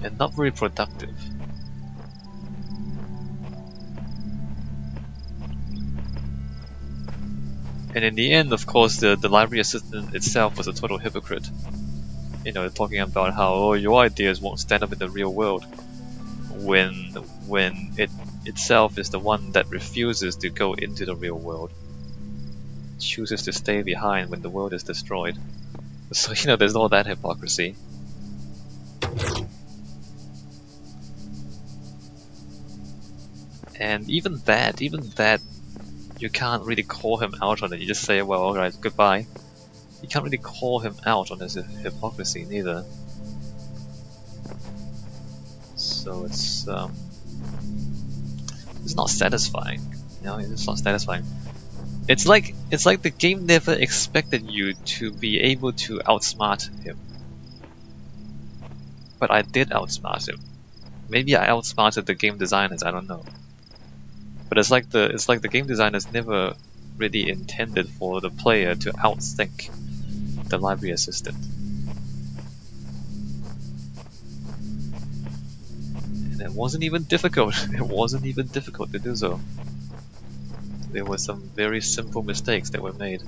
and not very productive. And in the end, of course, the library assistant itself was a total hypocrite. You know, talking about how, oh, your ideas won't stand up in the real world, when it itself is the one that refuses to go into the real world, chooses to stay behind when the world is destroyed. So, you know, there's all that hypocrisy. And even that, you can't really call him out on it. You just say, well, alright, goodbye. You can't really call him out on his hypocrisy neither. So it's not satisfying. You know, it's not satisfying. It's like the game never expected you to be able to outsmart him. But I did outsmart him. Maybe I outsmarted the game designers, I don't know. But it's like the game designers never really intended for the player to outthink the library assistant. And it wasn't even difficult. It wasn't even difficult to do so. There were some very simple mistakes that were made.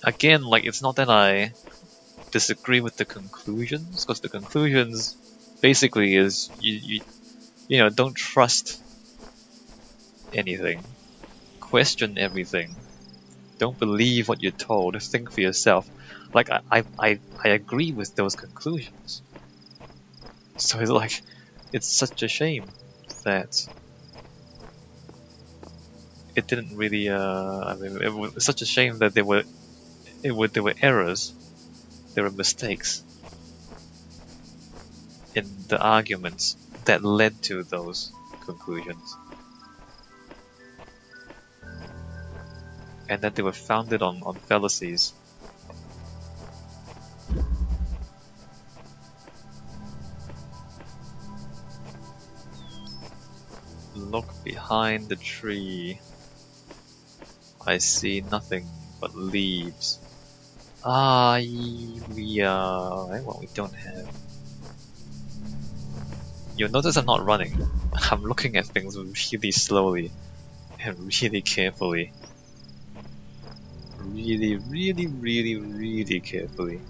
Again, like, it's not that I disagree with the conclusions, because the conclusions basically is you know, don't trust anything, question everything, don't believe what you're told, think for yourself. Like, I agree with those conclusions. So it's like, it's such a shame that it didn't really I mean, it was such a shame that there were errors, there were mistakes in the arguments that led to those conclusions. And that they were founded on fallacies. Look behind the tree. I see nothing but leaves. Well, we don't have. You'll notice I'm not running. I'm looking at things really slowly and really carefully. Really carefully.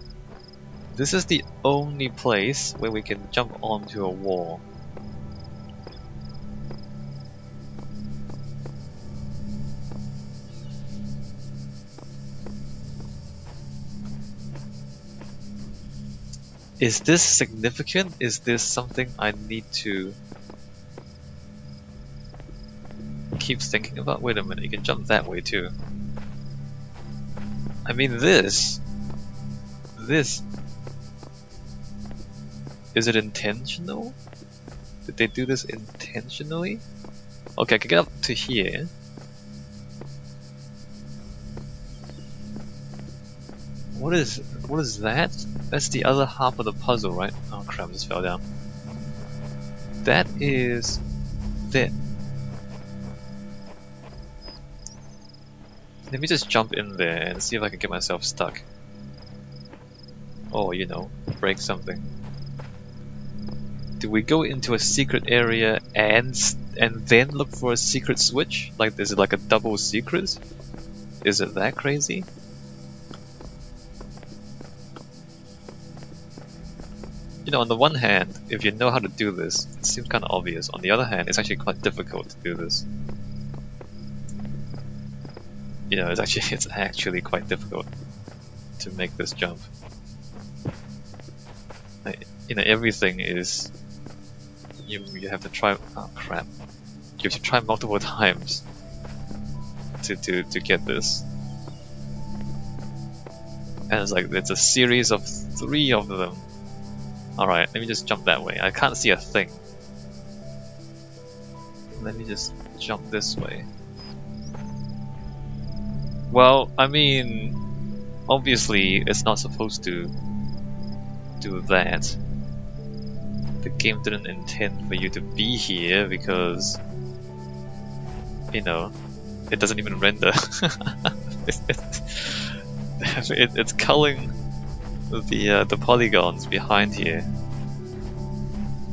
This is the only place where we can jump onto a wall. Is this significant? Is this something I need to keep thinking about? Wait a minute, you can jump that way too. I mean, this... Is it intentional? Did they do this intentionally? Okay, I can get up to here. What is that? That's the other half of the puzzle, right? Oh crap, I just fell down. That is... that. Let me just jump in there and see if I can get myself stuck. Or, you know, break something. Do we go into a secret area and then look for a secret switch? Like, is it like a double secret? Is it that crazy? You know, on the one hand, if you know how to do this, it seems kind of obvious. On the other hand, it's actually quite difficult to do this. You know, it's actually quite difficult to make this jump. Like, you know, everything is... You have to try... Oh crap. You have to try multiple times to get this. And it's like, it's a series of 3 of them. Alright, let me just jump that way. I can't see a thing. Let me just jump this way. Well, I mean, obviously it's not supposed to do that. The game didn't intend for you to be here because, you know, it doesn't even render. It's culling the polygons behind here.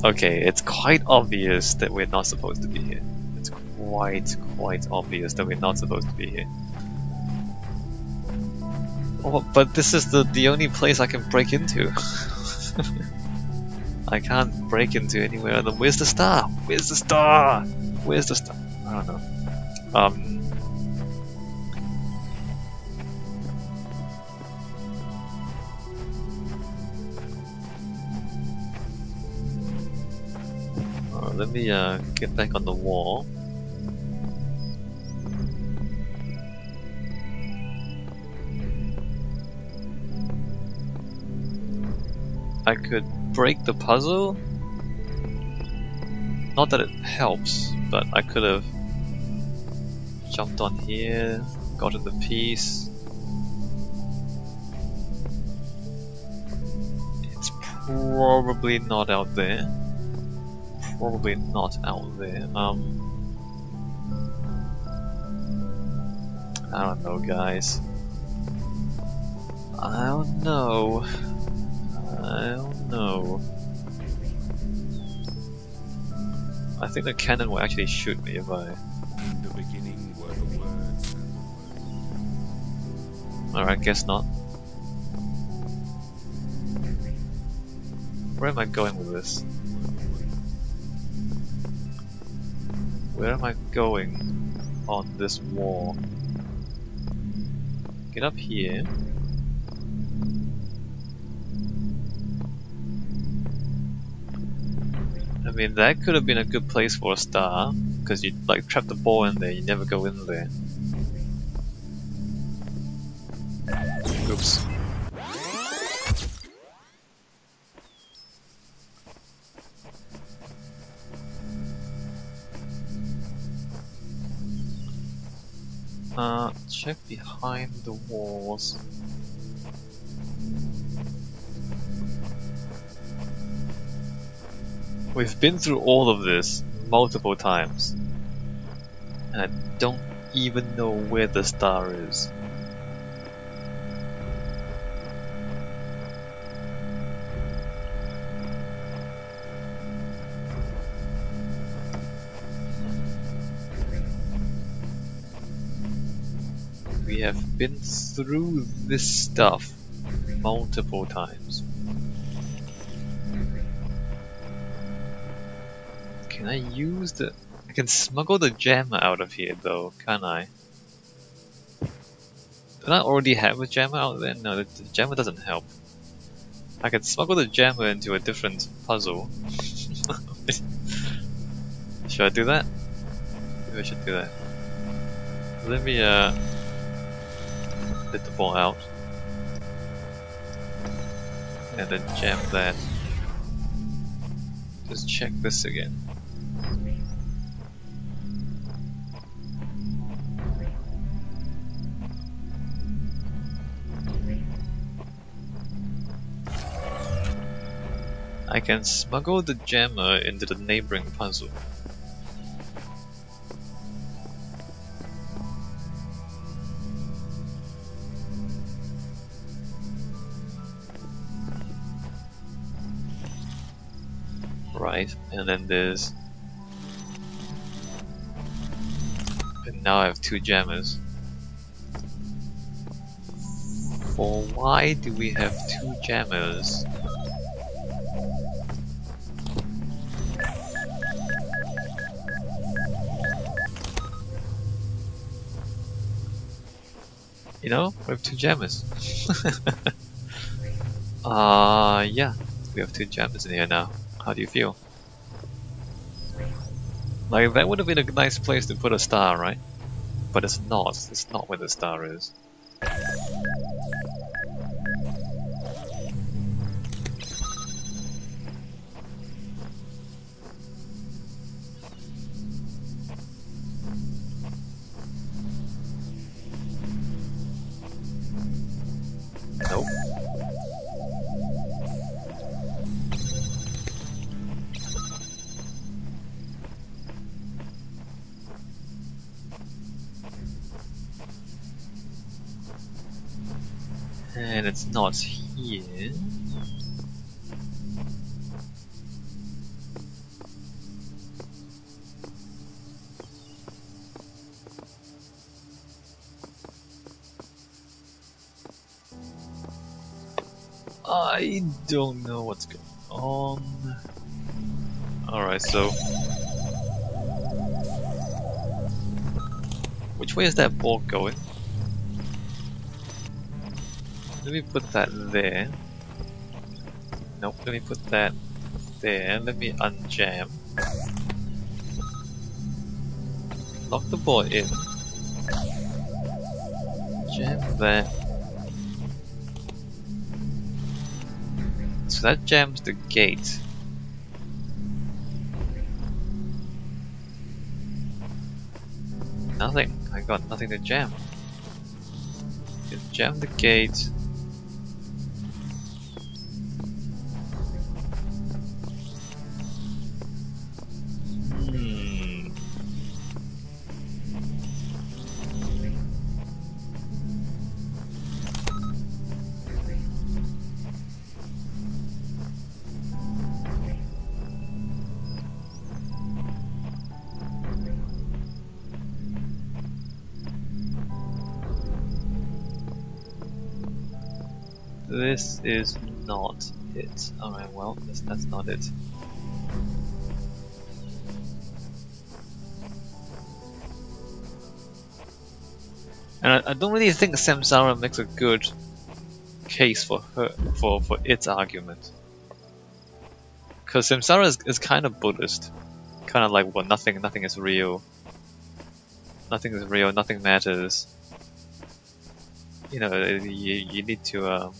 Okay, it's quite obvious that we're not supposed to be here. It's quite obvious that we're not supposed to be here. Oh, but this is the only place I can break into. I can't break into anywhere other. Where's the star? Where's the star? Where's the star? I don't know. Let me get back on the wall. I could break the puzzle. Not that it helps, but I could have jumped on here, gotten the piece. It's probably not out there. Probably not out there. I don't know, guys. I don't know. I think the cannon will actually shoot me if I... In the beginning were the words. Alright, guess not. Where am I going with this? Where am I going on this wall? Get up here. I mean, that could have been a good place for a star, because you like trap the ball in there, you never go in there. Oops. Check behind the walls. We've been through all of this multiple times, and I don't even know where the star is. We have been through this stuff multiple times. Can I use the... I can smuggle the jammer out of here though, can't I? Don't I already have a jammer out there? No, the jammer doesn't help. I can smuggle the jammer into a different puzzle. Should I do that? Maybe I should do that. Let me let the ball out. And then jam that. Just check this again. I can smuggle the jammer into the neighboring puzzle. Right, and then there's... And now I have two jammers. For why do we have two jammers? You know, we have two jammers. Yeah, we have two jammers in here now. How do you feel? Like, that would have been a nice place to put a star, right? But it's not. It's not where the star is. Nope. And it's not here. I don't know what's going on. Alright, so which way is that ball going? Let me put that there. Nope, let me put that there. Let me unjam. Lock the ball in. Jam that. So that jams the gate. Nothing. I got nothing to jam. Just jam the gate. This is not it. Alright, well, that's not it. And I don't really think Samsara makes a good case for its argument. Because Samsara is kind of Buddhist. Kind of like, well, nothing is real. Nothing is real, nothing matters. You know, you need to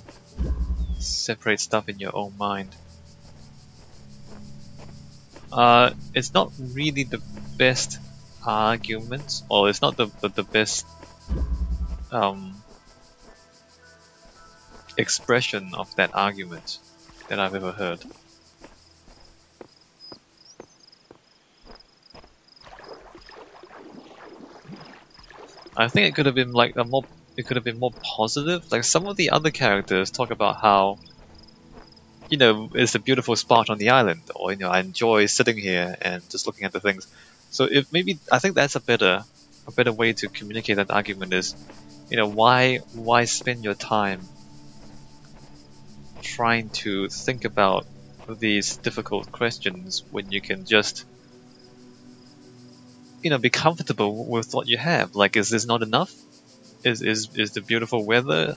separate stuff in your own mind. It's not really the best argument, or it's not the best expression of that argument that I've ever heard. I think it could have been like it could have been more positive. Like some of the other characters talk about how, you know, it's a beautiful spot on the island, or, you know, I enjoy sitting here and just looking at the things. So if maybe, I think that's a better way to communicate that argument is, you know, why spend your time trying to think about these difficult questions when you can just, you know, be comfortable with what you have. Like, is this not enough? Is the beautiful weather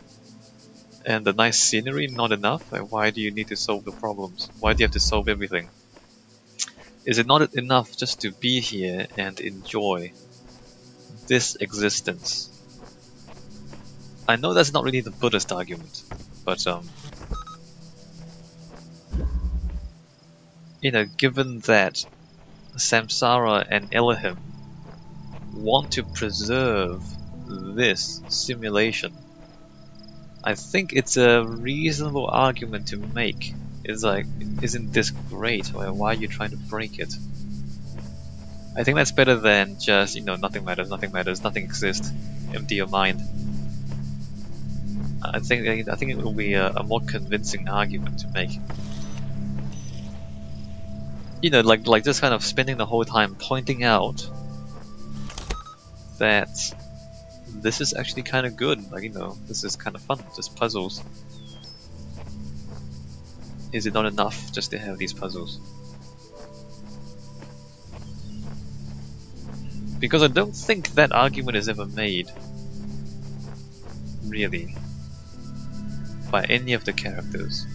and the nice scenery not enough? Like, why do you need to solve the problems? Why do you have to solve everything? Is it not enough just to be here and enjoy this existence? I know that's not really the Buddhist argument, but you know, given that Samsara and Elohim want to preserve this simulation, I think it's a reasonable argument to make. It's like, isn't this great? Why are you trying to break it? I think that's better than just, you know, nothing matters, nothing exists, empty your mind. I think it will be a more convincing argument to make. You know, like just kind of spending the whole time pointing out that this is actually kind of good. Like, you know, this is kind of fun, just puzzles. Is it not enough just to have these puzzles? Because I don't think that argument is ever made, really, by any of the characters.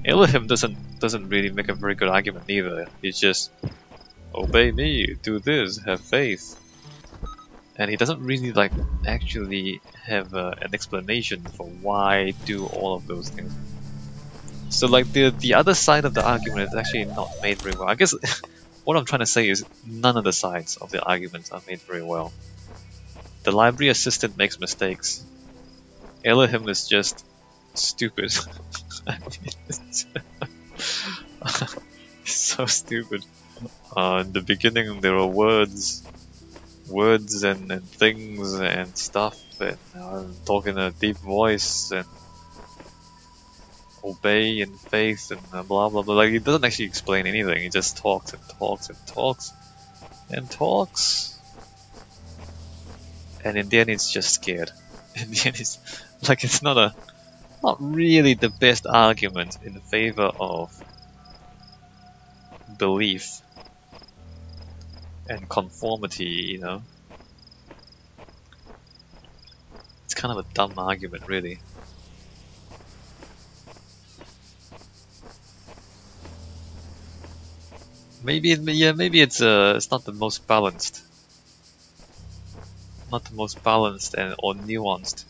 Elohim doesn't really make a very good argument either. He's just, obey me, do this, have faith. And he doesn't really like actually have an explanation for why do all of those things. So like the other side of the argument is actually not made very well. I guess what I'm trying to say is none of the sides of the arguments are made very well. The library assistant makes mistakes. Elohim is just stupid. I mean, it's so stupid. In the beginning there were words words and things and stuff, and talk in a deep voice and obey in faith and blah blah blah. Like, it doesn't actually explain anything. It just talks and talks and talks and talks, and in the end, it's just scared. In the end, it's like it's not really the best argument in favor of belief and conformity, you know. It's kind of a dumb argument, really. Maybe it's not the most balanced, and or nuanced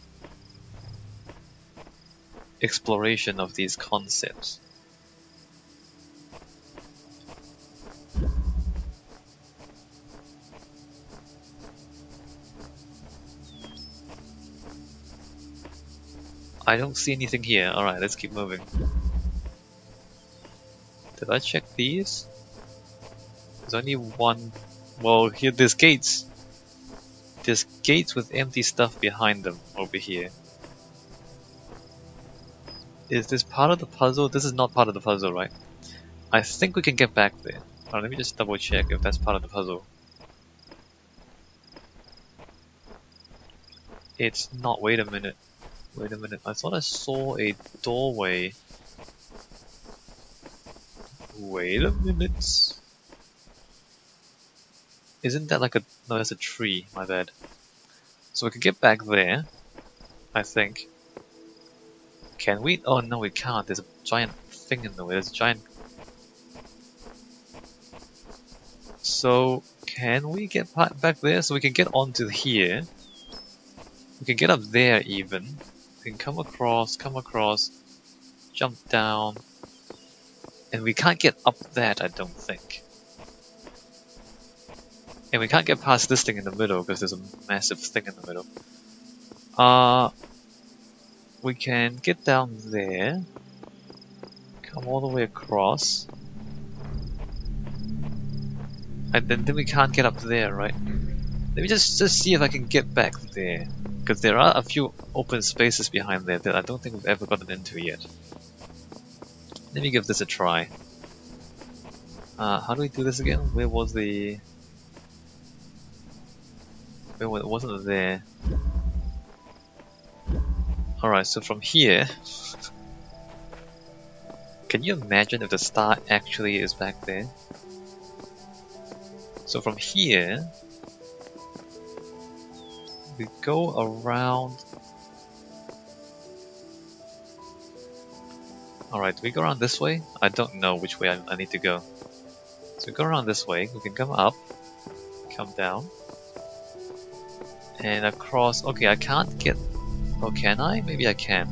exploration of these concepts. I don't see anything here. Alright, let's keep moving. Did I check these? There's only one. Well, here there's gates. There's gates with empty stuff behind them over here. Is this part of the puzzle? This is not part of the puzzle, right? I think we can get back there. Alright, let me just double check if that's part of the puzzle. It's not. Wait a minute. Wait a minute. I thought I saw a doorway. Wait a minute. Isn't that like a... No, that's a tree. My bad. So we can get back there, I think. Can we? Oh no, we can't. There's a giant thing in the way. There's a giant... So, can we get back there? So we can get onto here. We can get up there even. We can come across, jump down. And we can't get up that, I don't think. And we can't get past this thing in the middle because there's a massive thing in the middle. We can get down there. Come all the way across. And then we can't get up there, right? Let me just see if I can get back there. Because there are a few open spaces behind there that I don't think we've ever gotten into yet. Let me give this a try. How do we do this again? Where was the... It wasn't there. Alright, so from here... Can you imagine if the star actually is back there? So from here... We go around... Alright, do we go around this way? I don't know which way I need to go. So we go around this way, we can come up, come down, and across. Okay, I can't get... Oh, can I? Maybe I can.